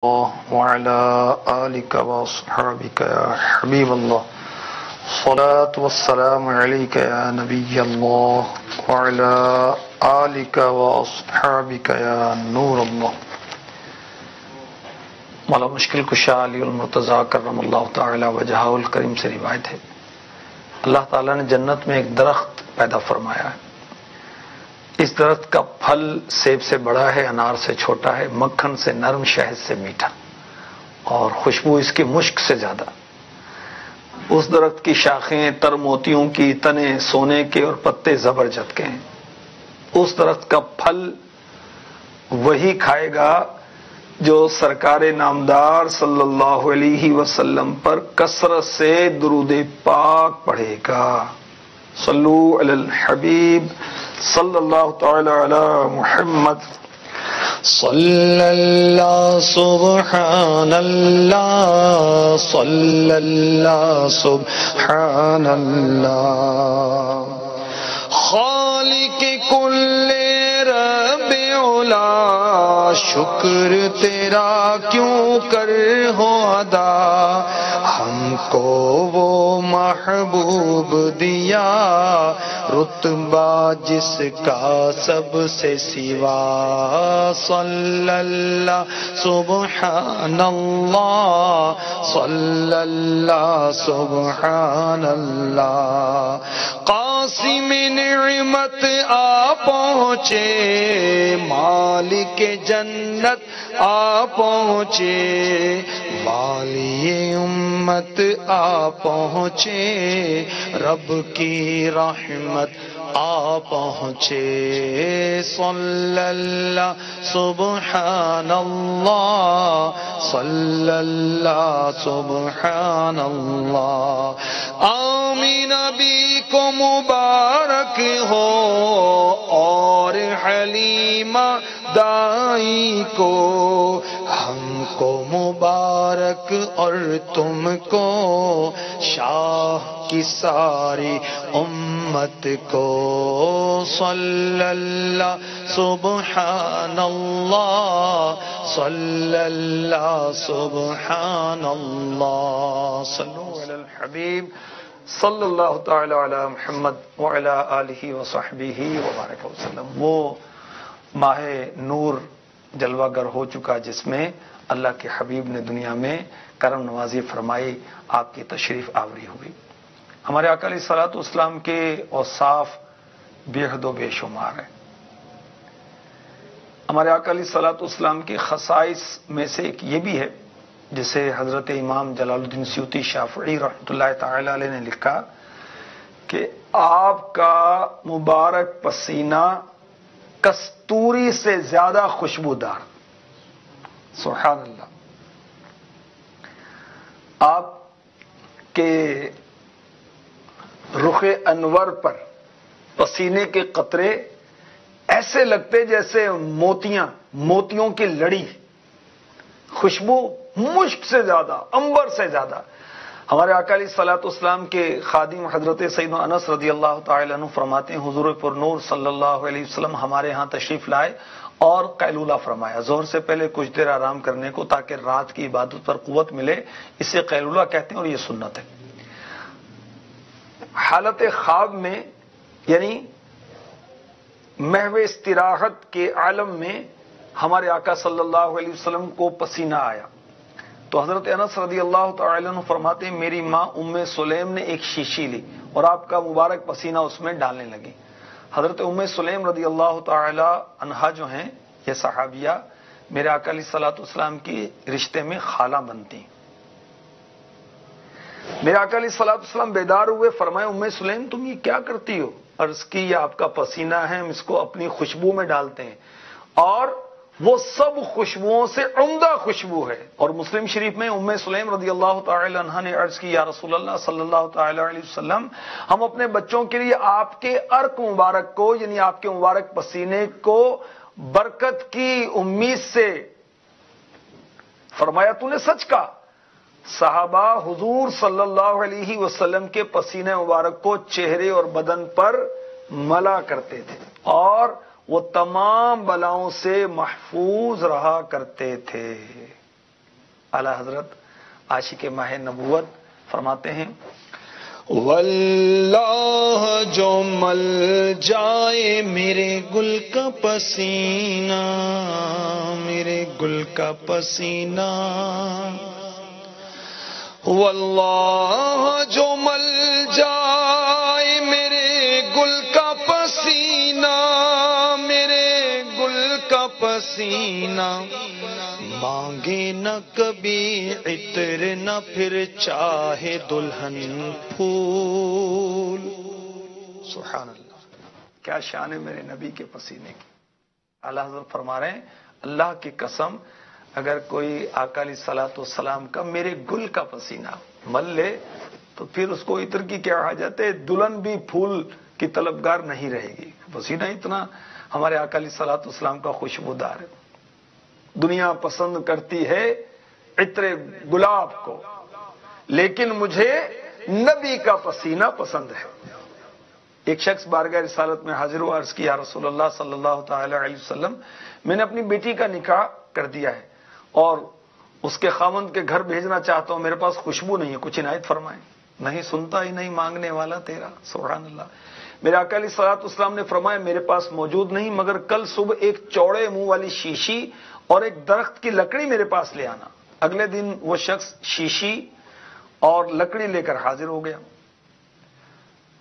وعلى آلك وأصحابك يا حبيب الله الصلاة والسلام عليك يا نبي الله وعلى آلك وأصحابك يا نور الله. مولا مشکل کشا علی المرتضیٰ کرم اللہ تعالی وجہہ الکریم سے روایت ہے، اللہ تعالیٰ نے جنت میں ایک درخت پیدا فرمایا ہے. اس درخت کا پھل سیب سے بڑا ہے، انار سے چھوٹا ہے، مکھن سے نرم، شہد سے میٹھا، اور خوشبو اس کی مشک سے زیادہ. اس درخت کی شاخیں تر موتیوں کی، تنے سونے کے اور پتے زبرجد کے ہیں. اس درخت کا پھل وہی کھائے گا جو سرکار نامدار صلی اللہ علیہ وسلم پر کثرت سے درود پاک پڑھے گا. صلو علی الحبیب صلی اللہ تعالی علی محمد. صلی اللہ سبحان اللہ، صلی اللہ سبحان اللہ. خالق کل رب علا، شکر تیرا کیوں کر ہو ادا. ہم کو وہ محبوب دیا، رتبہ جس کا سب سے سوا. صلی اللہ سبحان اللہ، صلی اللہ سبحان اللہ. قاسم نعمت آ پہنچے، مالک جنت آ پہنچے، والی امت آ پہنچے، رب کی رحمت آ پہنچے. صلی اللہ سبحان اللہ، صلی اللہ سبحان اللہ. آمین نبی کو مبارک ہو اور حلیمہ دائی کو، ہم کو مبارک اور تم کو، شاہ کی ساری امت کو. صلی اللہ سبحان اللہ، صلی اللہ سبحان اللہ. صلو علی الحبیب صلی اللہ تعالی علی محمد وعلی آلہ وصحبہ وبارک وسلم. وہ ماہ نور جلوہ گر ہو چکا جس میں اللہ کے حبیب نے دنیا میں کرم نوازی فرمائی، آپ کی تشریف آوری ہوئی. ہمارے آقا علیہ الصلوۃ والسلام کے اوصاف بے حد و بے شمار ہیں. ہمارے آقا علیہ الصلوۃ والسلام کی خصائص میں سے ایک یہ بھی ہے، جسے حضرت امام جلال الدین سیوطی شافعی رحمۃ اللہ تعالی علیہ نے لکھا کہ آپ کا مبارک پسینہ کستوری سے زیادہ خوشبودار. سبحان اللہ. آپ کے رخ انور پر پسینے کے قطرے ایسے لگتے جیسے موتیوں کی لڑی. خوشبو مشک سے زیادہ، عنبر سے زیادہ. ہمارے آقا علیہ الصلوۃ والسلام کے خادم حضرت سیدنا انس رضی اللہ تعالی عنہ فرماتے ہیں، حضور پر نور صلی اللہ علیہ وسلم ہمارے ہاں تشریف لائے اور قیلولہ فرمایا، ظہر سے پہلے کچھ دیر آرام کرنے کو تاکہ رات کی عبادت پر قوت ملے. اسے قیلولہ کہتے ہیں اور یہ سنت ہے. حالت خواب میں یعنی محو استراحت کے عالم میں ہمارے آقا صلی اللہ علیہ وسلم کو پسینہ آیا تو حضرت انس رضی اللہ تعالی عنہ فرماتے ہیں، میری ماں ام سلیم نے ایک شیشی لی اور آپ کا مبارک پسینہ اس میں ڈالنے لگی. حضرت ام سلیم رضی اللہ تعالی عنہا جو ہیں یہ صحابیہ میرے آقا علیہ الصلوۃ والسلام کی رشتے میں خالہ بنتی ہیں. میرے آقا علیہ الصلوۃ والسلام بیدار ہوئے، فرمایا ام سلیم تم یہ کیا کرتی ہو؟ عرض کی یہ آپ کا پسینہ ہے، ہم اس کو اپنی خوشبو میں ڈالتے ہیں اور وہ سب خوشبوؤں سے عمدہ خوشبو ہے. اور مسلم شریف میں ام سلیم رضی اللہ تعالی عنہا نے عرض کی، یا رسول اللہ صلی اللہ تعالی علیہ وسلم ہم اپنے بچوں کے لیے آپ کے عرق مبارک کو یعنی آپ کے مبارک پسینے کو برکت کی امید سے. فرمایا تو نے سچ کہا. صحابہ حضور صلی اللہ علیہ وسلم کے پسینے مبارک کو چہرے اور بدن پر ملا کرتے تھے اور وہ تمام بلاؤں سے محفوظ رہا کرتے تھے. اعلی حضرت عاشق ماہ نبوت فرماتے ہیں واللہ جو مل جائے میرے گل کا پسینہ، میرے گل کا پسینہ، واللہ جو مل جائے میرے گل کا پسینہ، میرے گل کا پسینہ، مانگے نہ کبھی عطر نہ پھر چاہے دلہن پھول۔ سبحان اللہ، کیا شان ہے میرے نبی کے پسینے کی۔ اعلیٰ حضرت فرما رہے ہیں اللہ کی قسم اگر کوئی آقا علیہ الصلوۃ والسلام کا میرے گل کا پسینہ مل لے تو پھر اس کو عطر کی کیا حاجت ہے، دلہن بھی پھول کی طلبگار نہیں رہے گی۔ پسینہ اتنا ہمارے آقا علیہ الصلوۃ والسلام کا خوشبودار ہے۔ دنیا پسند کرتی ہے عطر گلاب کو، لیکن مجھے نبی کا پسینہ پسند ہے۔ ایک شخص بارگاہ رسالت میں حاضر ہوا، عرض کیا رسول اللہ صلی اللہ تعالی علیہ وسلم، میں نے اپنی بیٹی کا نکاح کر دیا ہے اور اس کے خاوند کے گھر بھیجنا چاہتا ہوں، میرے پاس خوشبو نہیں ہے، کچھ عنایت فرمائیں۔ نہیں سنتا ہی نہیں مانگنے والا تیرا، سبحان اللہ۔ میرے آقا علیہ الصلوۃ والسلام نے فرمایا میرے پاس موجود نہیں، مگر کل صبح ایک چوڑے منہ والی شیشی اور ایک درخت کی لکڑی میرے پاس لے آنا۔ اگلے دن وہ شخص شیشی اور لکڑی لے کر حاضر ہو گیا۔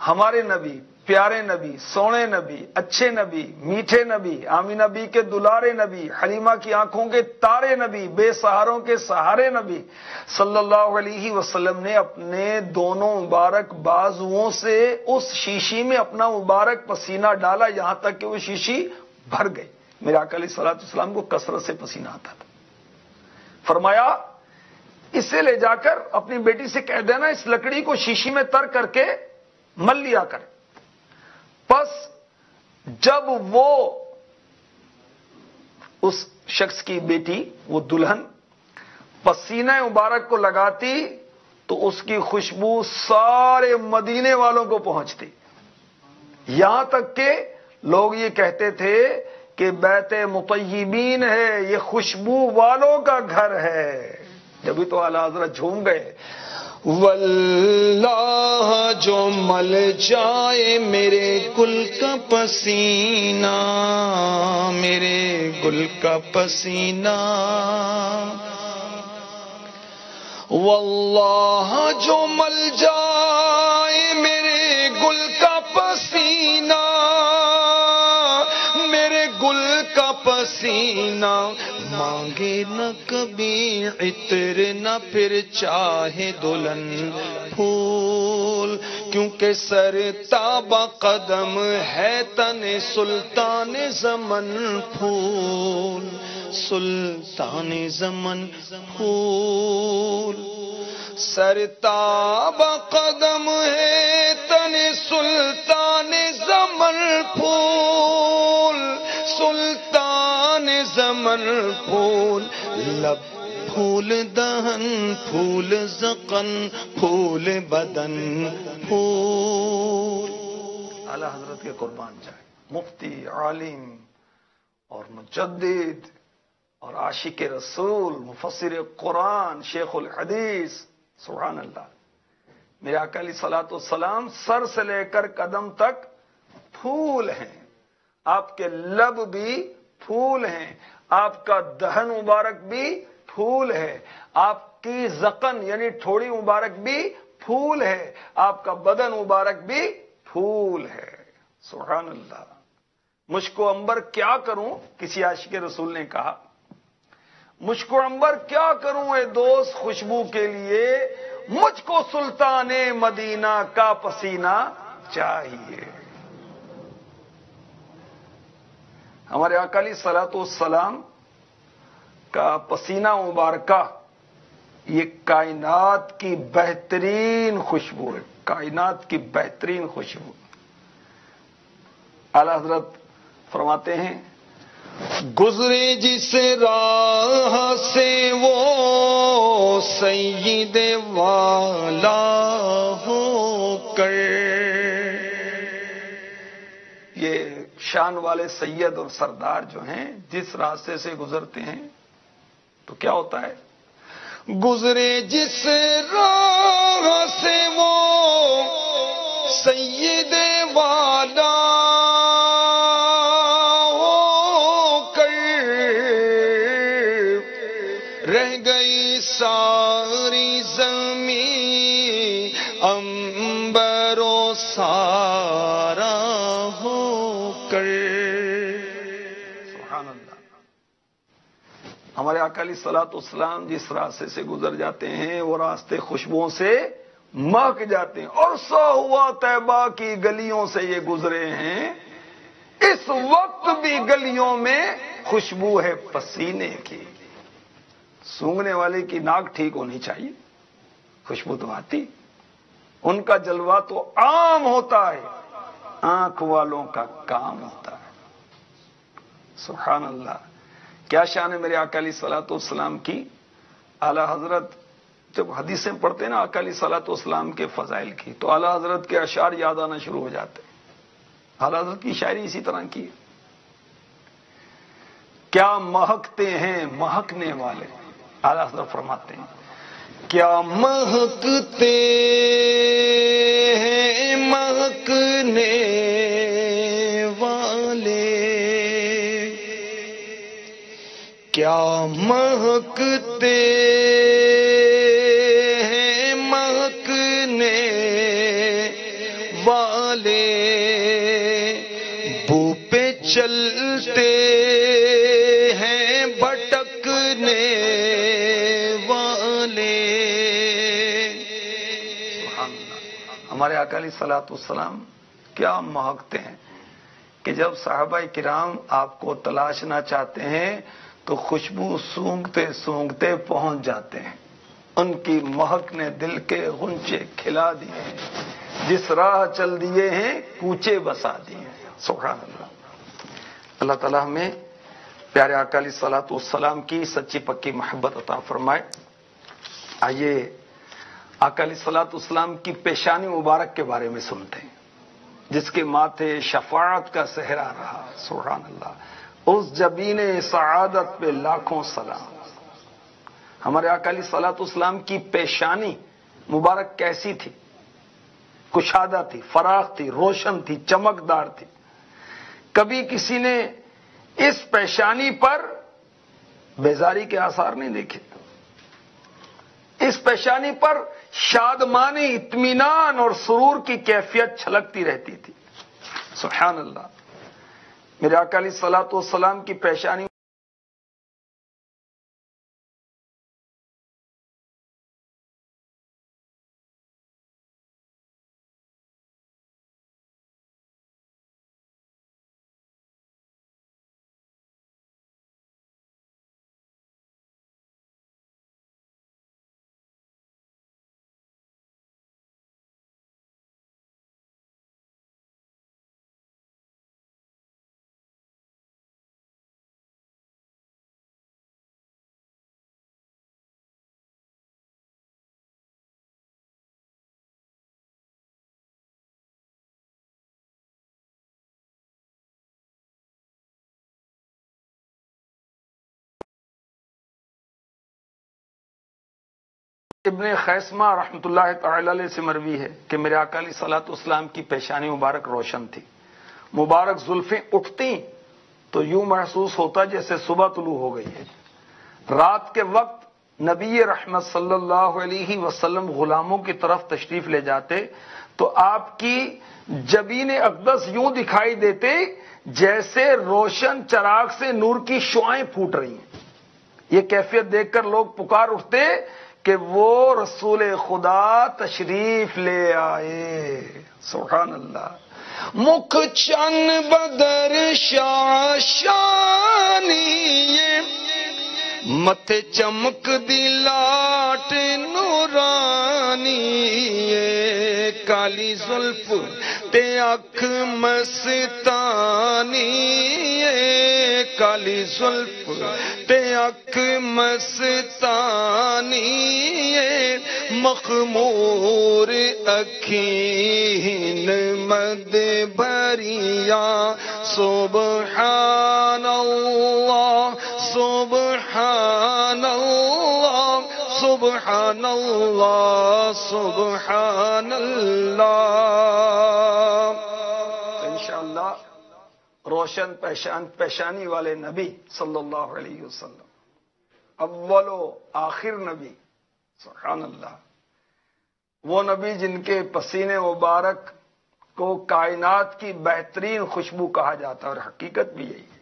ہمارے نبی، پیارے نبی، سونے نبی، اچھے نبی، میٹھے نبی، آمینہ نبی کے دلارے نبی، حلیمہ کی آنکھوں کے تارے نبی، بے سہاروں کے سہارے نبی صلی اللہ علیہ وسلم نے اپنے دونوں مبارک بازوؤں سے اس شیشی میں اپنا مبارک پسینہ ڈالا، یہاں تک کہ وہ شیشی بھر گئی۔ میرے آقا علیہ الصلوۃ والسلام کو کثرت سے پسینہ آتا تھا۔ فرمایا اسے لے جا کر اپنی بیٹی سے کہہ دینا اس لکڑی کو شیشی میں تر کر کے مل لیا کر۔ پس جب وہ اس شخص کی بیٹی، وہ دلہن پسینہ مبارک کو لگاتی تو اس کی خوشبو سارے مدینے والوں کو پہنچتی، یہاں تک کہ لوگ یہ کہتے تھے کہ بیت مطیبین ہے، یہ خوشبو والوں کا گھر ہے۔ جبھی تو اعلیٰ حضرت جھوم گئے۔ واللہ جو مل جائے میرے گل کا پسینہ، میرے گل کا پسینہ، واللہ جو مل جائے میرے گل کا پسینہ، میرے گل کا پسینہ، مانگے نہ کبھی عطر نہ پھر چاہے دلہن پھول، کیونکہ سر تابہ قدم ہے تن سلطان زمن پھول، سلطان زمن پھول، سر تابہ قدم ہے تن سلطان زمن پھول، سلطان زمن پھول، لب پھول دہن پھول زقن پھول بدن پھول۔ اعلیٰ حضرت کے قربان جائے، مفتی، عالم اور مجدد اور عاشق رسول، مفسر قرآن، شیخ الحدیث، سبحان اللہ۔ میرے آقا علیہ الصلوۃ والسلام سر سے لے کر قدم تک پھول ہیں، آپ کے لب بھی پھول ہیں، آپ کا دہن مبارک بھی پھول ہے، آپ کی زقن یعنی ٹھوڑی مبارک بھی پھول ہے، آپ کا بدن مبارک بھی پھول ہے، سبحان اللہ۔ مجھ کو عنبر کیا کروں، کسی عاشق رسول نے کہا مجھ کو عنبر کیا کروں اے دوست خوشبو کے لیے، مجھ کو سلطان مدینہ کا پسینہ چاہیے۔ ہمارے آقا علیہ الصلوۃ والسلام کا پسینہ مبارکہ یہ کائنات کی بہترین خوشبو ہے، کائنات کی بہترین خوشبو۔ اعلی حضرت فرماتے ہیں گزرے جس راہ سے وہ سید والا ہو کر، یہ شان والے سید اور سردار جو ہیں جس راستے سے گزرتے ہیں تو کیا ہوتا ہے؟ گزرے جس راہ سے وہ سید والا ہو کر، رہ گئی ساری زمین عنبر و سارا ہو کر۔ سبحان اللہ۔ ہمارے آقا علیہ الصلوۃ والسلام جس راستے سے گزر جاتے ہیں وہ راستے خوشبوؤں سے مہک جاتے ہیں، اور سا ہوا طیبہ کی گلیوں سے یہ گزرے ہیں، اس وقت بھی گلیوں میں خوشبو ہے پسینے کی۔ سونگھنے والے کی ناک ٹھیک ہونی چاہیے، خوشبو تو آتی۔ ان کا جلوہ تو عام ہوتا ہے، آنکھ والوں کا کام ہوتا ہے۔ سبحان اللہ، کیا شان ہے میرے آقا علیہ الصلوۃ والسلام کی۔ اعلی حضرت جب حدیثیں پڑھتے ہیں نا آقا علیہ الصلوۃ والسلام کے فضائل کی، تو اعلی حضرت کے اشعار یاد آنا شروع ہو جاتے ہیں۔ اعلی حضرت کی شاعری اسی طرح کی ہے، کیا مہکتے ہیں مہکنے والے۔ اعلی حضرت فرماتے ہیں کیا مہکتے ہیں مہکنے والے، کیا مہکتے ہیں مہکنے والے، بو پہ چلتے ہیں بھٹکنے والے۔ ہمارے آقا علیہ الصلوۃ والسلام کیا مہکتے ہیں کہ جب صحابہ کرام آپ کو تلاشنا چاہتے ہیں تو خوشبو سونگتے سونگتے پہنچ جاتے ہیں۔ ان کی مہک نے دل کے غنچے کھلا دیے ہیں، جس راہ چل دیے ہیں کوچے بسا دیے ہیں۔ سبحان اللہ۔ اللہ تعالیٰ ہمیں پیارے آقا علیہ الصلوۃ والسلام کی سچی پکی محبت عطا فرمائے۔ آئیے آقا علیہ الصلوۃ والسلام کی پیشانی مبارک کے بارے میں سنتے ہیں، جس کے ماتھے شفاعت کا صحرا رہا۔ سبحان اللہ۔ اس جبین سعادت پہ لاکھوں سلام۔ ہمارے آقا علیہ الصلوۃ والسلام کی پیشانی مبارک کیسی تھی؟ کشادہ تھی، فراخ تھی، روشن تھی، چمکدار تھی۔ کبھی کسی نے اس پیشانی پر بیزاری کے آثار نہیں دیکھے۔ اس پیشانی پر شادمانی، اطمینان اور سرور کی کیفیت چھلکتی رہتی تھی۔ سبحان اللہ۔ میرے آقا علیہ الصلوۃ والسلام کی پیشانی ابن خیسمہ رحمۃ اللہ تعالی علیہ سے مروی ہے کہ میرے آقا علیہ الصلوۃ والسلام کی پیشانی مبارک روشن تھی، مبارک زلفیں اٹھتی تو یوں محسوس ہوتا جیسے صبح طلوع ہو گئی ہے۔ رات کے وقت نبی رحمت صلی اللہ علیہ وسلم غلاموں کی طرف تشریف لے جاتے تو آپ کی جبین اقدس یوں دکھائی دیتے جیسے روشن چراغ سے نور کی شعائیں پھوٹ رہی ہیں۔ یہ کیفیت دیکھ کر لوگ پکار اٹھتے کہ وہ رسول خدا تشریف لے آئے۔ سبحان اللہ۔ مکھ چن بدر شاشانی، متھے چمک دی لاٹ نورانی، کالی زلف تے اکھ مستانی، کالی زلف تے اکھ مستانی، مخمور اکھین مد بھریا، سبحان اللہ سبحان اللہ سبحان اللہ سبحان اللہ. انشاءاللہ روشن پیشانی والے نبی صلی اللہ علیہ وسلم، اول و آخر نبی، سبحان اللہ، وہ نبی جن کے پسینے مبارک کو کائنات کی بہترین خوشبو کہا جاتا ہے، اور حقیقت بھی یہی ہے.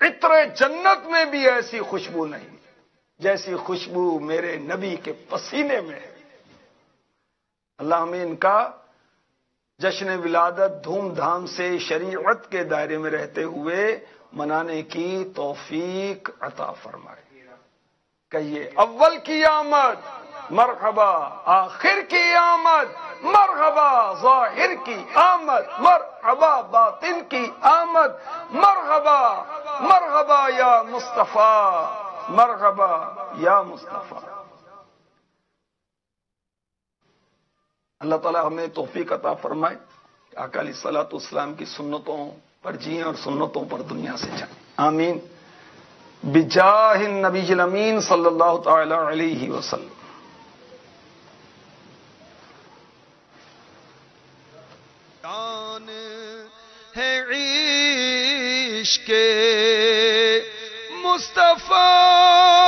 عطر جنت میں بھی ایسی خوشبو نہیں جیسی خوشبو میرے نبی کے پسینے میں ہے. اللہ ہمیں ان کا جشن ولادت دھوم دھام سے شریعت کے دائرے میں رہتے ہوئے منانے کی توفیق عطا فرمائے. کہیے اول کی آمد مرحبا، آخر کی آمد مرحبا، ظاہر کی آمد مرحبا، باطن کی آمد مرحبا، مرحبا یا مصطفیٰ، مرحبا یا مصطفیٰ. اللہ تعالی ہمیں توفیق عطا فرمائے کہ آقا علیہ الصلوۃ والسلام کی سنتوں پر جئیں اور سنتوں پر دنیا سے جائیں. آمین بجاہ النبی الامین صلی اللہ تعالی علیہ وسلم. شان ہے عشق مصطفیٰ